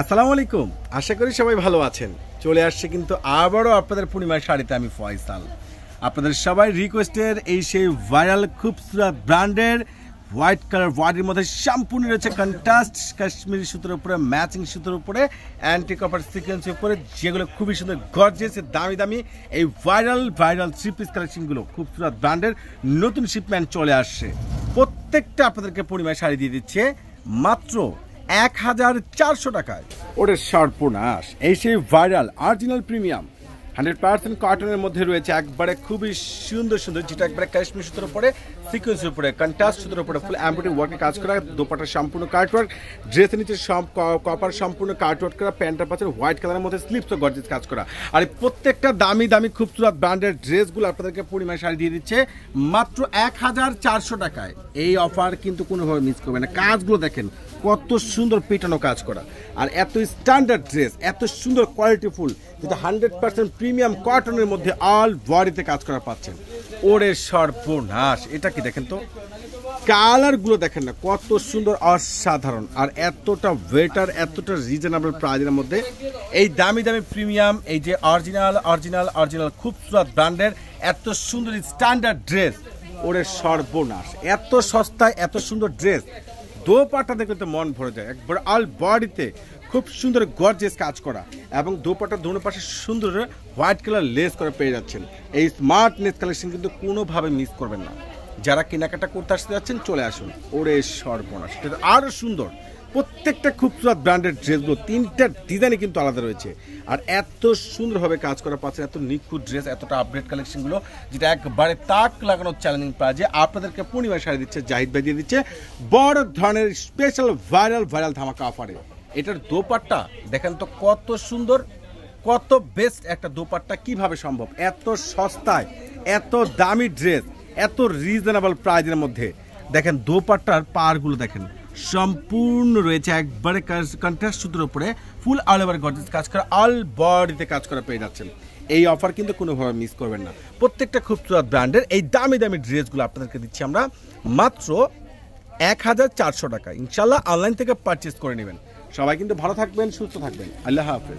আসসালামু আলাইকুম, আশা করি সবাই ভালো আছেন। চলে আসছে কিন্তু আবারও আপনাদের পূর্ণিমার শাড়িতে আমি ফয়সাল। আপনাদের সবাই রিকোয়েস্টের এই সেই ভাইরাল খুবসুরত ব্র্যান্ডের হোয়াইট কালার বডির মধ্যে সম্পূর্ণ রয়েছে কন্ট্রাস্ট কাশ্মীরি সুতোর উপরে, ম্যাচিং সুতোর উপরে, অ্যান্টি কপার সিকোয়েন্সের উপরে, যেগুলো খুবই সুন্দর গর্জিয়াস দামি দামি এই ভাইরাল থ্রি পিস কালেকশনগুলো খুবসুরত ব্র্যান্ডের নতুন শিপমেন্ট চলে আসছে। প্রত্যেকটা আপনাদেরকে পূর্ণিমায় শাড়ি দিয়ে দিচ্ছে মাত্র 1400 টাকায়। ওরে সর্বনাশ, এই সেই ভাইরাল অরিজিনাল প্রিমিয়াম 100% কটনের মধ্যে রয়েছে, একবারে খুবই সুন্দর সুন্দর, যেটা একবারে কাশ্মীর সুতোর উপরে, সিকোয়েন্সের উপরে, কন্ট্রাস্ট সুতোর উপরে ফুল এমব্রয়ডারি ওয়ার্কে কাজ করা, দোপাট্টা সম্পূর্ণ কাটওয়ার্ক, ড্রেসের নিচে কপার সম্পূর্ণ কাটওয়ার্ক করা, প্যান্টের পাশে হোয়াইট কালারের মধ্যে স্লিপসও গর্জিয়াস কাজ করা। আর প্রত্যেকটা দামি দামি খুবসুরত ব্র্যান্ডের ড্রেসগুলো আপনাদেরকে পূর্ণিমায় শাড়ি দিয়ে দিচ্ছে মাত্র 1400 টাকায়। এই অফার কিন্তু কোনোভাবে মিস করবে না। কাজগুলো দেখেন কত সুন্দর পেটানো কাজ করা, আর এত স্ট্যান্ডার্ড ড্রেস, এত সুন্দর কোয়ালিটিফুল, যেটা 100% প্রিমিয়াম কটনের মধ্যে অল বডিতে কাজ করা পাচ্ছেন। ওরে সর্বনাশ, এটা কি দেখেন তো, কালারগুলো দেখেন না কত সুন্দর, অসাধারণ, আর এতটা বেটার, এতটা রিজনেবল প্রাইসের মধ্যে এই দামি দামি প্রিমিয়াম, এই যে অরিজিনাল খুবসুরত ব্র্যান্ডের এত সুন্দর স্ট্যান্ডার্ড ড্রেস। ওরে সর্বনাশ, এত সস্তায় এত সুন্দর ড্রেস, দোপাট্টা দেখলে তো মন ভরে যায়। একবার অল বডিতে খুব সুন্দর গর্জিয়াস কাজ করা, এবং দোপাট্টা দোনো পাশে সুন্দর হোয়াইট কালার লেস করে পেয়ে যাচ্ছেন। এই স্মার্টনেস কালেকশন কিন্তু কোনোভাবে মিস করবেন না। যারা কেনাকাটা করতে আসতে যাচ্ছেন চলে আসুন। ওরে সর্বনাশ, এটা আরও সুন্দর। প্রত্যেকটা খুবসুরত ব্র্যান্ডের ড্রেসগুলো তিনটা ডিজাইনে কিন্তু আলাদা রয়েছে, আর এত সুন্দরভাবে কাজ করা পাচ্ছেন, এত নিখুঁত ড্রেস, এতটা আপডেট কালেকশনগুলো, যেটা একবারে তাক লাগানোর চ্যালেঞ্জিং প্রাইজে আপনাদেরকে পূর্ণিমার শাড়ি দিচ্ছে জাহিদ ভাই, দিয়ে দিচ্ছে বড় ধরনের স্পেশাল ভাইরাল ধামাকা অফারে। এটার দোপাট্টা দেখেন তো কত সুন্দর, কত বেস্ট একটা দোপাট্টা, কিভাবে সম্ভব এত সস্তায় এত দামি ড্রেস এত রিজনেবল প্রাইজের মধ্যে। দেখেন দোপাট্টার পাড়গুলো দেখেন সম্পূর্ণ রয়েছে একবারে কন্ট্রাস্ট সুতোর উপরে ফুল অল ওভার গর্জিয়াস কাজ করা, অল বডিতে কাজ করা পেয়ে যাচ্ছেন। এই অফার কিন্তু কোনোভাবে মিস করবেন না। প্রত্যেকটা খুবসুরত ব্র্যান্ডের এই দামি দামি ড্রেসগুলো আপনাদেরকে দিচ্ছি আমরা মাত্র 1400 টাকা। ইনশাল্লাহ অনলাইন থেকে পারচেস করে নেবেন। সবাই কিন্তু ভালো থাকবেন, সুস্থ থাকবেন। আল্লাহ হাফেজ।